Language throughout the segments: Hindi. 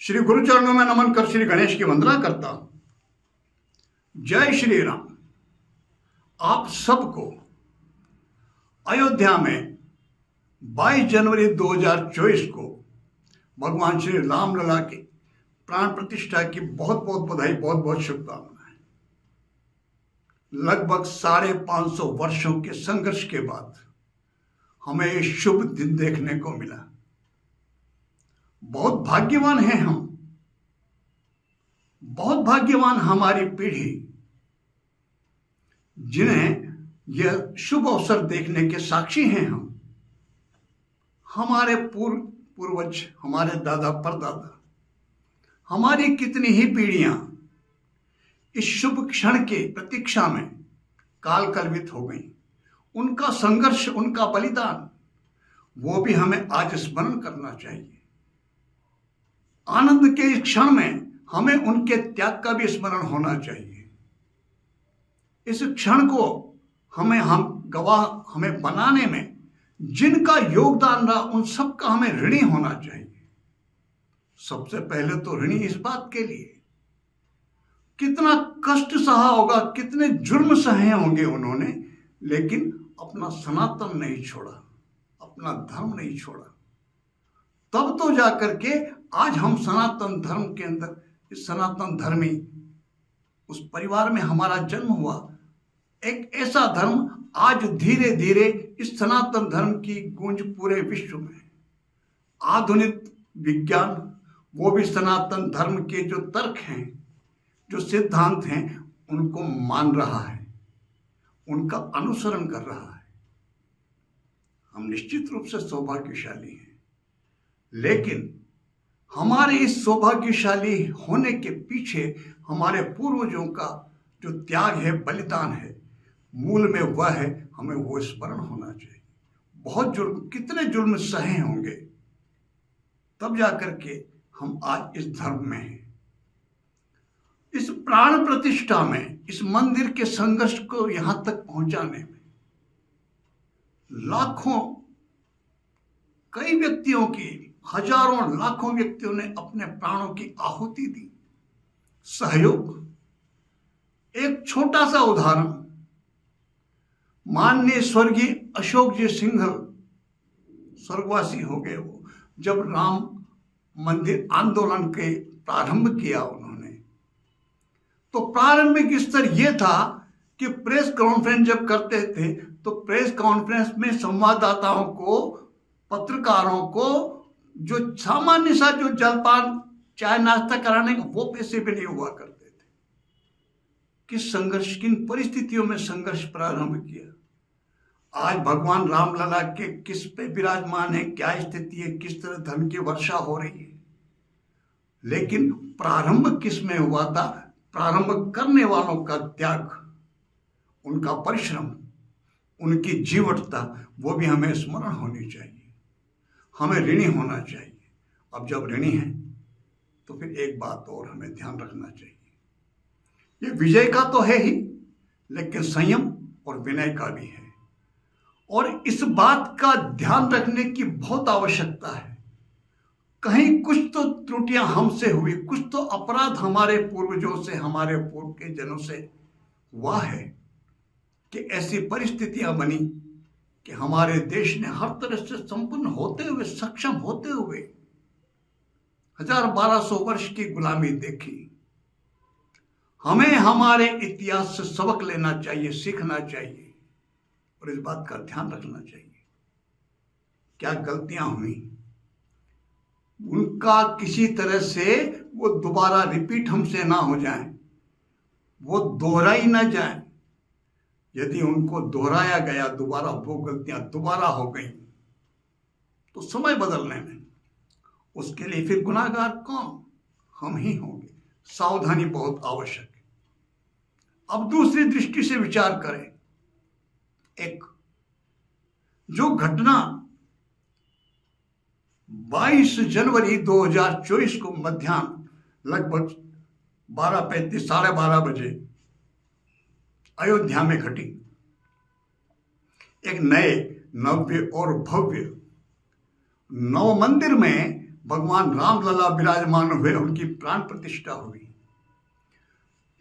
श्री गुरु चरणों में नमन कर श्री गणेश की वंदना करता हूं। जय श्री राम। आप सबको अयोध्या में 22 जनवरी 2024 को भगवान श्री रामलला की प्राण प्रतिष्ठा की बहुत बहुत बधाई, बहुत बहुत शुभकामनाएं। लगभग 550 वर्षों के संघर्ष के बाद हमें ये शुभ दिन देखने को मिला। बहुत भाग्यवान हैं हम, बहुत भाग्यवान हमारी पीढ़ी जिन्हें यह शुभ अवसर देखने के साक्षी हैं हम। हमारे पूर्वज, हमारे दादा परदादा, हमारी कितनी ही पीढ़ियां इस शुभ क्षण के प्रतीक्षा में काल कल्पित हो गई। उनका संघर्ष, उनका बलिदान, वो भी हमें आज स्मरण करना चाहिए। आनंद के इस क्षण में हमें उनके त्याग का भी स्मरण होना चाहिए। इस क्षण को हमें बनाने में जिनका योगदान रहा, उन सबका हमें ऋणी होना चाहिए। सबसे पहले तो ऋणी इस बात के लिए, कितना कष्ट सहा होगा, कितने जुर्म सहे होंगे उन्होंने, लेकिन अपना सनातन नहीं छोड़ा, अपना धर्म नहीं छोड़ा। तब तो जाकर के आज हम सनातन धर्म के अंदर, इस सनातन धर्मी उस परिवार में हमारा जन्म हुआ। एक ऐसा धर्म आज धीरे धीरे इस सनातन धर्म की गूंज पूरे विश्व में, आधुनिक विज्ञान वो भी सनातन धर्म के जो तर्क हैं, जो सिद्धांत हैं, उनको मान रहा है, उनका अनुसरण कर रहा है। हम निश्चित रूप से सौभाग्यशाली हैं, लेकिन हमारे इस सौभाग्यशाली होने के पीछे हमारे पूर्वजों का जो त्याग है, बलिदान है, मूल में वह है, हमें वो स्मरण होना चाहिए। बहुत जुर्म, कितने जुर्म सहे होंगे, तब जाकर के हम आज इस धर्म में हैं। इस प्राण प्रतिष्ठा में, इस मंदिर के संघर्ष को यहां तक पहुंचाने में लाखों, कई व्यक्तियों की, हजारों लाखों व्यक्तियों ने अपने प्राणों की आहुति दी, सहयोग। एक छोटा सा उदाहरण, माननीय स्वर्गीय अशोक जी सिंघल, स्वर्गवासी हो गए वो, जब राम मंदिर आंदोलन के प्रारंभ किया उन्होंने, तो प्रारंभिक स्तर यह था कि प्रेस कॉन्फ्रेंस जब करते थे तो प्रेस कॉन्फ्रेंस में संवाददाताओं को, पत्रकारों को जो सामान्य सा जो जलपान, चाय नाश्ता कराने का, वो पैसे भी नहीं हुआ करते थे। किस संघर्ष, किन परिस्थितियों में संघर्ष प्रारंभ किया। आज भगवान रामलला के किस पे विराजमान है, क्या स्थिति है, किस तरह धर्म की वर्षा हो रही है, लेकिन प्रारंभ किस में हुआ था? प्रारंभ करने वालों का त्याग, उनका परिश्रम, उनकी जीवटता, वो भी हमें स्मरण होनी चाहिए, हमें ऋणी होना चाहिए। अब जब ऋणी हैं तो फिर एक बात और हमें ध्यान रखना चाहिए, ये विजय का तो है ही, लेकिन संयम और विनय का भी है। और इस बात का ध्यान रखने की बहुत आवश्यकता है। कहीं कुछ तो त्रुटियां हमसे हुई, कुछ तो अपराध हमारे पूर्वजों से, हमारे पूर्व के जनों से हुआ है कि ऐसी परिस्थितियां बनी कि हमारे देश ने हर तरह से संपन्न होते हुए, सक्षम होते हुए 1200 वर्ष की गुलामी देखी। हमें हमारे इतिहास से सबक लेना चाहिए, सीखना चाहिए और इस बात का ध्यान रखना चाहिए। क्या गलतियां हुई, उनका किसी तरह से वो दोबारा रिपीट हमसे ना हो जाए, वो दोहराई ना जाए। यदि उनको दोहराया गया, दोबारा वो गलतियां दोबारा हो गई, तो समय बदलने में उसके लिए फिर गुनाहगार कौन? हम ही होंगे। सावधानी बहुत आवश्यक है। अब दूसरी दृष्टि से विचार करें। एक जो घटना 22 जनवरी 2024 को मध्याह्न लगभग 12:35, 12:30 बजे अयोध्या में घटी, एक नए, नव्य और भव्य नव मंदिर में भगवान रामलला विराजमान हुए, उनकी प्राण प्रतिष्ठा हुई।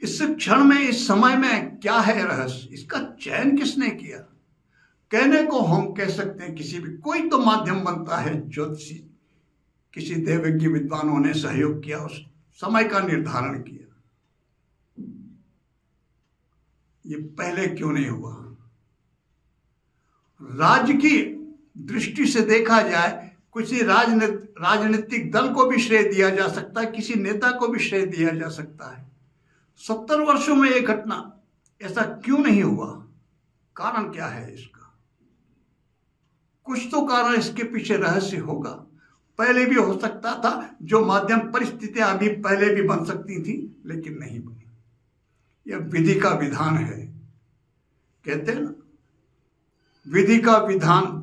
इस क्षण में, इस समय में क्या है रहस्य, इसका चयन किसने किया? कहने को हम कह सकते हैं किसी भी, कोई तो माध्यम बनता है, ज्योतिषी, किसी देवज्ञ विद्वानों ने सहयोग किया, उस समय का निर्धारण किया। ये पहले क्यों नहीं हुआ? राज्य की दृष्टि से देखा जाए, किसी राजनीतिक दल को भी श्रेय दिया जा सकता है, किसी नेता को भी श्रेय दिया जा सकता है। 70 वर्षों में यह घटना ऐसा क्यों नहीं हुआ? कारण क्या है इसका? कुछ तो कारण इसके पीछे रहस्य होगा। पहले भी हो सकता था, जो माध्यम परिस्थितियां अभी पहले भी बन सकती थी, लेकिन नहीं बनी। यह विधि का विधान है। कहते हैं ना, विधि का विधान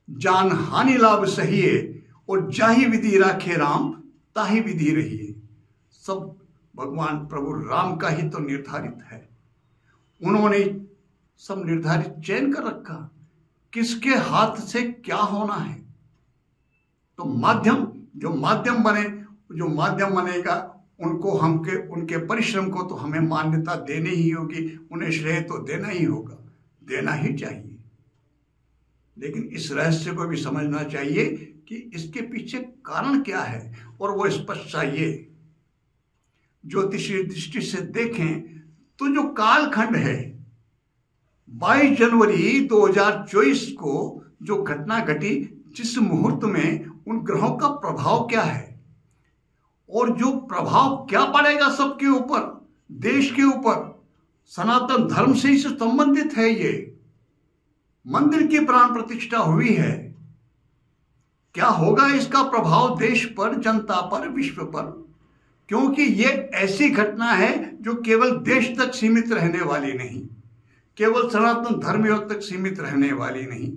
जान हानि लाभ सहिए, और जाहि विधि राखे राम ताहि विधि रहिए। सब भगवान प्रभु राम का ही तो निर्धारित है। उन्होंने सब निर्धारित चयन कर रखा, किसके हाथ से क्या होना है। तो माध्यम, जो माध्यम बनेगा, उनको उनके परिश्रम को तो हमें मान्यता देनी ही होगी, उन्हें श्रेय तो देना ही होगा, देना ही चाहिए। लेकिन इस रहस्य को भी समझना चाहिए कि इसके पीछे कारण क्या है, और वो स्पष्ट चाहिए। ज्योतिषीय दृष्टि से देखें तो जो कालखंड है, 22 जनवरी 2024 को जो घटना घटी, जिस मुहूर्त में, उन ग्रहों का प्रभाव क्या है, और जो प्रभाव क्या पड़ेगा सबके ऊपर, देश के ऊपर, सनातन धर्म से ही संबंधित है। ये मंदिर की प्राण प्रतिष्ठा हुई है, क्या होगा इसका प्रभाव देश पर, जनता पर, विश्व पर? क्योंकि ये ऐसी घटना है जो केवल देश तक सीमित रहने वाली नहीं, केवल सनातन धर्मियों तक सीमित रहने वाली नहीं,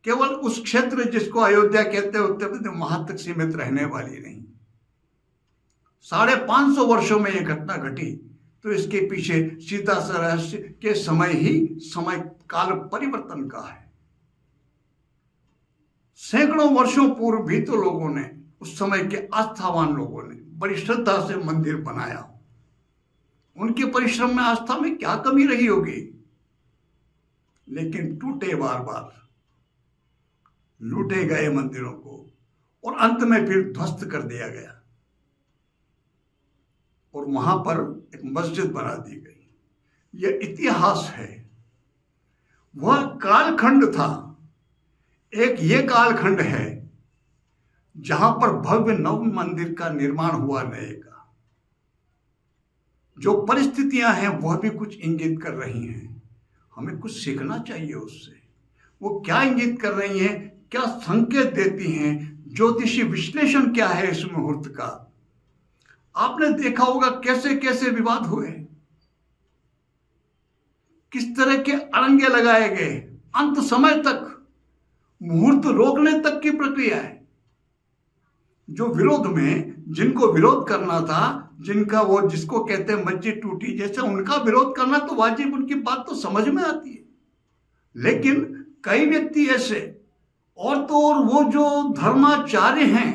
केवल उस क्षेत्र जिसको अयोध्या कहते हैं, उत्तर प्रदेश, वहां तक सीमित रहने वाली नहीं। 550 वर्षों में यह घटना घटी, तो इसके पीछे सीधा सा रहस्य के समय काल परिवर्तन का है। सैकड़ों वर्षों पूर्व भी तो लोगों ने, उस समय के आस्थावान लोगों ने बड़ी श्रद्धा से मंदिर बनाया। उनके परिश्रम में, आस्था में क्या कमी रही होगी? लेकिन टूटे, बार बार लूटे गए मंदिरों को, और अंत में फिर ध्वस्त कर दिया गया, और वहां पर एक मस्जिद बना दी गई। यह इतिहास है। वह कालखंड था, एक ये कालखंड है जहां पर भव्य नव मंदिर का निर्माण हुआ नए का। जो परिस्थितियां हैं वह भी कुछ इंगित कर रही हैं, हमें कुछ सीखना चाहिए उससे। वो क्या इंगित कर रही हैं, क्या संकेत देती हैं, ज्योतिषी विश्लेषण क्या है इस मुहूर्त का? आपने देखा होगा कैसे कैसे विवाद हुए, किस तरह के अड़ंगे लगाए गए, अंत समय तक मुहूर्त रोकने तक की प्रक्रिया है। जो विरोध में, जिनको विरोध करना था, जिनका वो जिसको कहते हैं मस्जिद टूटी, जैसे उनका विरोध करना तो वाजिब, उनकी बात तो समझ में आती है। लेकिन कई व्यक्ति ऐसे, और तो और वो जो धर्माचार्य हैं,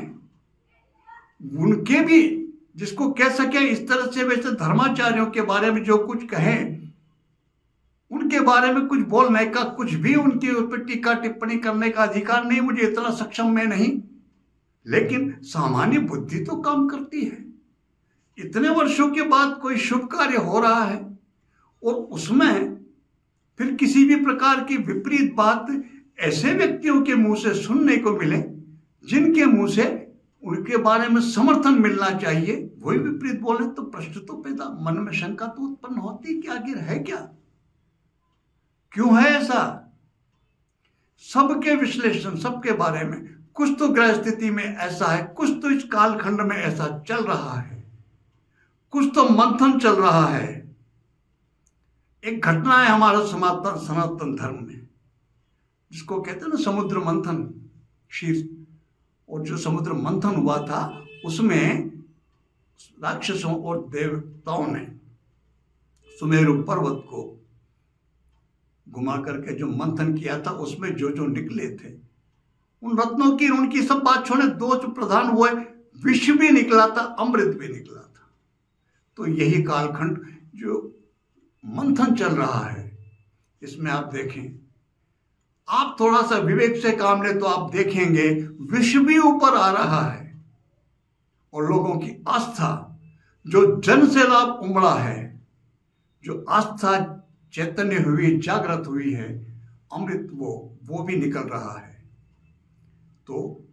उनके भी, जिसको कह सके इस तरह से, वैसे धर्माचार्यों के बारे में जो कुछ कहें, उनके बारे में कुछ बोलने का, कुछ भी उनके ऊपर टीका टिप्पणी करने का अधिकार नहीं। मुझे इतना सक्षम में नहीं, लेकिन सामान्य बुद्धि तो काम करती है। इतने वर्षों के बाद कोई शुभ कार्य हो रहा है, और उसमें फिर किसी भी प्रकार की विपरीत बात ऐसे व्यक्तियों के मुंह से सुनने को मिले, जिनके मुंह से उनके बारे में समर्थन मिलना चाहिए, वही विपरीत बोले, तो प्रश्न तो पैदा, मन में शंका तो उत्पन्न होती कि आखिर है क्या, क्यों है ऐसा? सबके विश्लेषण, सबके बारे में, कुछ तो ग्रह स्थिति में ऐसा है, कुछ तो इस कालखंड में ऐसा चल रहा है, कुछ तो मंथन चल रहा है। एक घटना है हमारा सनातन धर्म में, जिसको कहते हैं ना समुद्र मंथन, शीर। और जो समुद्र मंथन हुआ था, उसमें राक्षसों और देवताओं ने सुमेरु पर्वत को घुमा करके जो मंथन किया था, उसमें जो जो निकले थे, उन रत्नों की उनकी सब बात छोड़े, दो जो प्रधान हुए, विष भी निकला था, अमृत भी निकला था। तो यही कालखंड जो मंथन चल रहा है, इसमें आप देखें, आप थोड़ा सा विवेक से काम ले तो आप देखेंगे विष भी ऊपर आ रहा है और लोगों की आस्था जो जन से लाभ उमड़ा है, जो आस्था चैतन्य हुई, जागृत हुई है, अमृत वो भी निकल रहा है। तो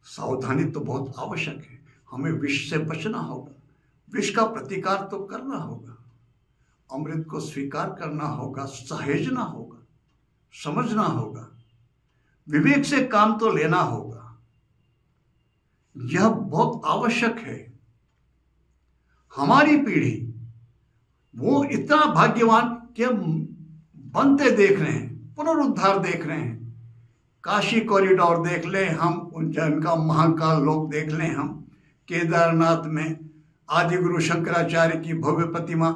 सावधानी तो बहुत आवश्यक है। हमें विष से बचना होगा, विष का प्रतिकार तो करना होगा, अमृत को स्वीकार करना होगा, सहेजना होगा, समझना होगा, विवेक से काम तो लेना होगा। यह बहुत आवश्यक है। हमारी पीढ़ी वो इतना भाग्यवान कि हम बनते देख रहे हैं, पुनरुद्धार देख रहे हैं। काशी कॉरिडोर देख लें हम, उज्जैन का महाकाल लोक देख लें हम, केदारनाथ में आदि गुरु शंकराचार्य की भव्य प्रतिमा,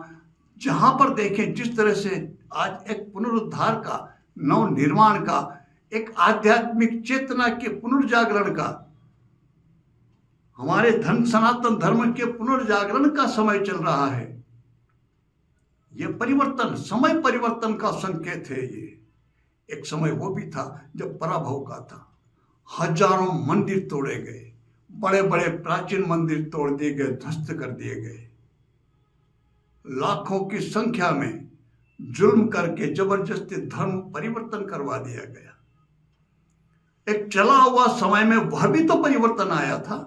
जहां पर देखें जिस तरह से आज एक पुनरुद्धार का, नव निर्माण का, एक आध्यात्मिक चेतना के पुनर्जागरण का, हमारे सनातन धर्म के पुनर्जागरण का समय चल रहा है। यह परिवर्तन, समय परिवर्तन का संकेत है। ये एक समय वो भी था जब पराभव का था, हजारों मंदिर तोड़े गए, बड़े बड़े प्राचीन मंदिर तोड़ दिए गए, ध्वस्त कर दिए गए, लाखों की संख्या में जुल्म करके जबरदस्ती धर्म परिवर्तन करवा दिया गया। एक चला हुआ समय में वह भी तो परिवर्तन आया था,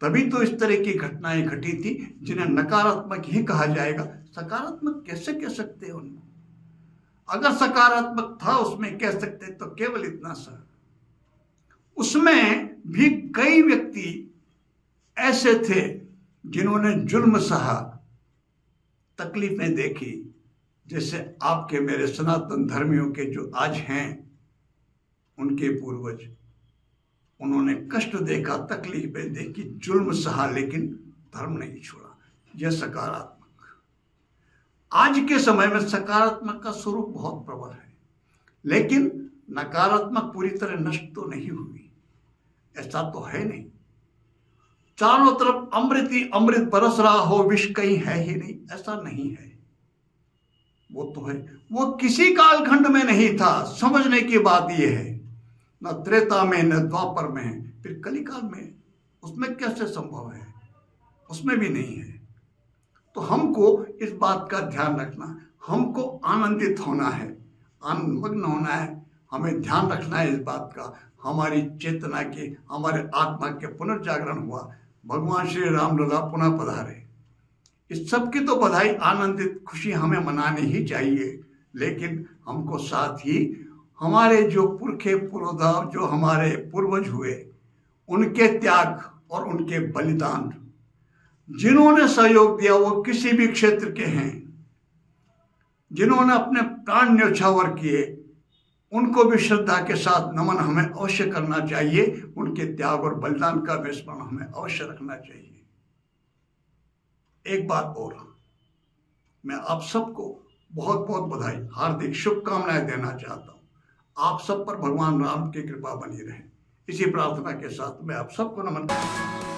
तभी तो इस तरह की घटनाएं घटी थी जिन्हें नकारात्मक ही कहा जाएगा। सकारात्मक कैसे कह सकते हो? अगर सकारात्मक था उसमें कह सकते तो केवल इतना सा, उसमें भी कई व्यक्ति ऐसे थे जिन्होंने जुल्म सहा, तकलीफें देखी, जैसे आपके मेरे सनातन धर्मियों के जो आज हैं, उनके पूर्वज, उन्होंने कष्ट देखा, तकलीफें देखी, जुल्म सहा, लेकिन धर्म नहीं छोड़ा। यह सकारात्मक। आज के समय में सकारात्मक का स्वरूप बहुत प्रबल है, लेकिन नकारात्मक पूरी तरह नष्ट तो नहीं हुई, ऐसा तो है नहीं। चारों तरफ अमृत ही अमृत बरस रहा हो, विष कहीं है ही नहीं, ऐसा नहीं है। वो तो है, वो किसी कालखंड में नहीं था। समझने की बात यह है, न त्रेता में न द्वापर में है, फिर कलिकाल में उसमें कैसे संभव है? उसमें भी नहीं है। तो हमको इस बात का ध्यान रखना, हमको आनंदित होना है, आनंदमग्न होना है, हमें ध्यान रखना है इस बात का, हमारी चेतना की, हमारे आत्मा के पुनर्जागरण हुआ, भगवान श्री राम लला पुनः पधारे। इस सब की तो बधाई, आनंदित खुशी हमें मनानी ही चाहिए, लेकिन हमको साथ ही हमारे जो पुरखे पुरोधा, जो हमारे पूर्वज हुए, उनके त्याग और उनके बलिदान, जिन्होंने सहयोग दिया, वो किसी भी क्षेत्र के हैं, जिन्होंने अपने प्राण न्यौछावर किए, उनको भी श्रद्धा के साथ नमन हमें अवश्य करना चाहिए। उनके त्याग और बलिदान का भी स्मरण हमें अवश्य रखना चाहिए। एक बात और, मैं आप सबको बहुत बहुत बधाई, हार्दिक शुभकामनाएं देना चाहता हूं। आप सब पर भगवान राम की कृपा बनी रहे, इसी प्रार्थना के साथ मैं आप सबको नमन करता हूं।